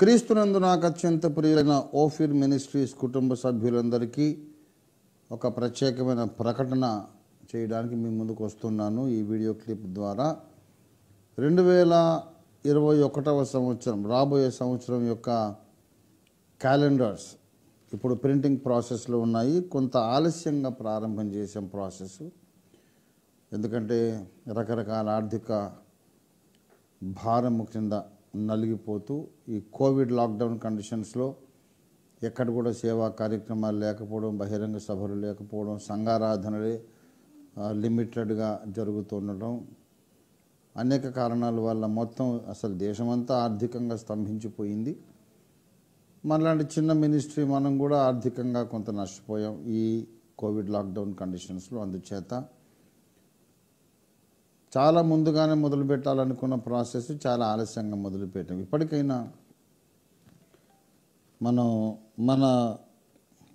క్రీస్తునందు నాకు అత్యంత ప్రియులైన ఓఫిర్ మినిస్ట్రీస్ కుటుంబ సభ్యులందరికీ ఒక ప్రత్యేకమైన ప్రకటన చేయడానికి మీ ముందుకు వస్తున్నాను. ఈ వీడియో క్లిప్ ద్వారా 2021వ సంవత్సరం రాబోయే సంవత్సరం యొక్క క్యాలెండర్స్ ఇప్పుడు ప్రింటింగ్ ప్రాసెస్లో ఉన్నాయి. కొంత ఆలస్యంగా ప్రారంభం చేసాం ప్రాసెస్, ఎందుకంటే రకరకాల ఆర్థిక భారం కింద నలిగిపోతూ ఈ కోవిడ్ లాక్డౌన్ కండిషన్స్లో ఎక్కడ కూడా సేవా కార్యక్రమాలు లేకపోవడం, బహిరంగ సభలు లేకపోవడం, సంఘారాధనలే లిమిటెడ్గా జరుగుతుండటం, అనేక కారణాల వల్ల మొత్తం అసలు దేశమంతా ఆర్థికంగా స్తంభించిపోయింది. మనలాంటి చిన్న మినిస్ట్రీ మనం కూడా ఆర్థికంగా కొంత నష్టపోయాం ఈ కోవిడ్ లాక్డౌన్ కండిషన్స్లో. అందుచేత చాలా ముందుగానే మొదలుపెట్టాలనుకున్న ప్రాసెస్ చాలా ఆలస్యంగా మొదలుపెట్టాం. ఇప్పటికైనా మన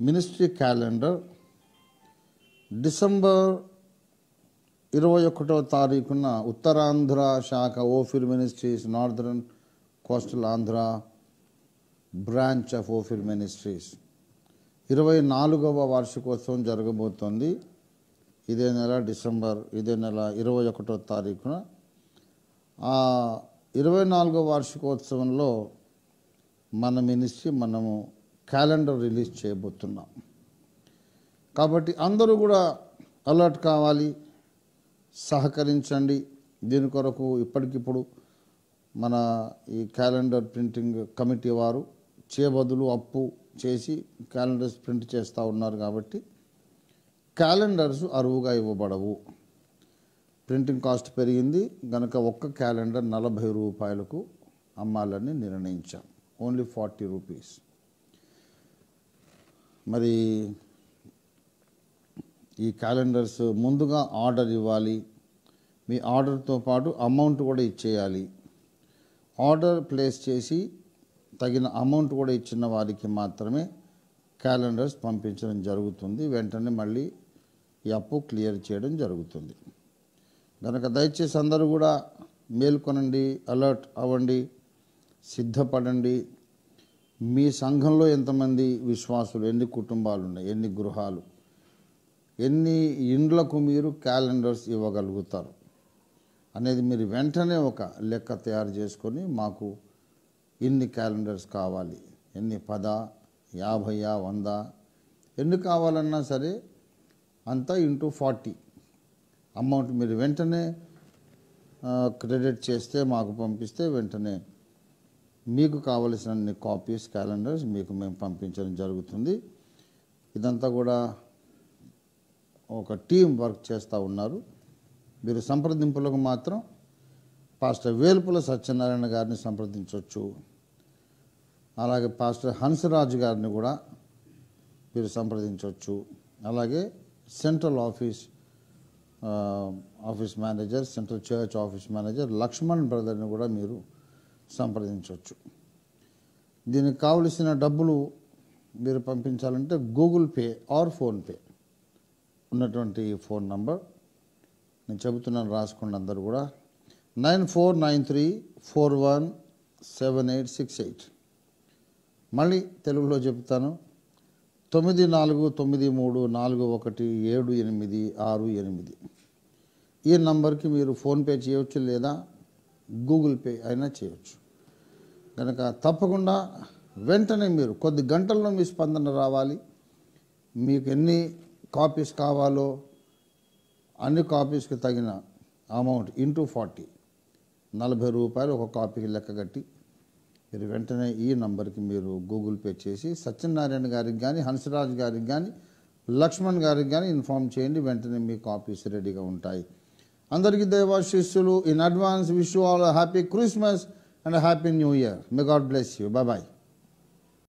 మినిస్ట్రీ క్యాలెండర్ డిసెంబర్ 21వ తారీఖున ఉత్తరాంధ్ర శాఖ Ophir ministries, northern coastal Andhra branch of Ophir ministries 24వ వార్షికోత్సవం జరగబోతోంది. ఇదే నెల 21వ తారీఖున. ఆ 24వ వార్షికోత్సవంలో మన మినిస్ట్రీ మనము క్యాలెండర్ రిలీజ్ చేయబోతున్నాం. కాబట్టి అందరూ కూడా అలర్ట్ కావాలి, సహకరించండి. దీని కొరకు ఇప్పటికిప్పుడు మన ఈ క్యాలెండర్ ప్రింటింగ్ కమిటీ వారు చేయబదులు అప్పు చేసి క్యాలెండర్స్ ప్రింట్ చేస్తూ ఉన్నారు. కాబట్టి క్యాలెండర్స్ అరువుగా ఇవ్వబడవు. ప్రింటింగ్ కాస్ట్ పెరిగింది కనుక ఒక్క క్యాలెండర్ 40 రూపాయలకు అమ్మాలని నిర్ణయించాం. Only 40 rupees. మరి ఈ క్యాలెండర్స్ ముందుగా ఆర్డర్ ఇవ్వాలి. మీ ఆర్డర్తో పాటు అమౌంట్ కూడా ఇచ్చేయాలి. ఆర్డర్ ప్లేస్ చేసి తగిన అమౌంట్ కూడా ఇచ్చిన వారికి మాత్రమే క్యాలెండర్స్ పంపించడం జరుగుతుంది. వెంటనే మళ్ళీ ఈ అప్పు క్లియర్ చేయడం జరుగుతుంది. కనుక దయచేసి అందరూ కూడా మేల్కొనండి, అలర్ట్ అవ్వండి, సిద్ధపడండి. మీ సంఘంలో ఎంతమంది విశ్వాసులు, ఎన్ని కుటుంబాలు ఉన్నాయి, ఎన్ని గృహాలు, ఎన్ని ఇండ్లకు మీరు క్యాలెండర్స్ ఇవ్వగలుగుతారు అనేది మీరు వెంటనే ఒక లెక్క తయారు చేసుకొని మాకు ఇన్ని క్యాలెండర్స్ కావాలి, ఎన్ని 10, 50, 100 ఎన్ని కావాలన్నా సరే అంతా ఇంటూ 40 అమౌంట్ మీరు వెంటనే క్రెడిట్ చేస్తే మాకు పంపిస్తే వెంటనే మీకు కావలసిన కాపీస్ క్యాలెండర్స్ మీకు మేము పంపించడం జరుగుతుంది. ఇదంతా కూడా ఒక టీం వర్క్ చేస్తూ ఉన్నారు. మీరు సంప్రదింపులకు మాత్రం పాస్టర్ వేల్పుల సత్యనారాయణ గారిని సంప్రదించవచ్చు. అలాగే పాస్టర్ హన్సరాజు గారిని కూడా మీరు సంప్రదించవచ్చు. అలాగే central office manager, central church office manager Lakshman బ్రదర్ని కూడా మీరు సంప్రదించవచ్చు. దీనికి కావలసిన డబ్బులు మీరు పంపించాలంటే గూగుల్ పే ఆర్ ఫోన్పే ఉన్నటువంటి ఫోన్ నంబర్ నేను చెబుతున్నాను, రాసుకోండి అందరూ కూడా. 9493417868. మళ్ళీ తెలుగులో చెప్తాను, 9493417868. ఈ నంబర్కి మీరు ఫోన్పే చేయవచ్చు లేదా గూగుల్ పే అయినా చేయవచ్చు. కనుక తప్పకుండా వెంటనే మీరు కొద్ది గంటల్లో మీ స్పందన రావాలి. మీకు ఎన్ని కాపీస్ కావాలో అన్ని కాపీస్కి తగిన అమౌంట్ ఇంటూ 40 రూపాయలు ఒక కాపీకి లెక్క కట్టి మీరు వెంటనే ఈ నంబర్కి మీరు గూగుల్ పే చేసి సత్యనారాయణ గారికి కానీ, హన్సరాజ్ గారికి కానీ, లక్ష్మణ్ గారికి కానీ ఇన్ఫార్మ్ చేయండి. వెంటనే మీ కాపీస్ రెడీగా ఉంటాయి. అందరికీ దైవాశీస్సులు. In advance wish you all happy Christmas and happy new year. May God bless you. Bye bye.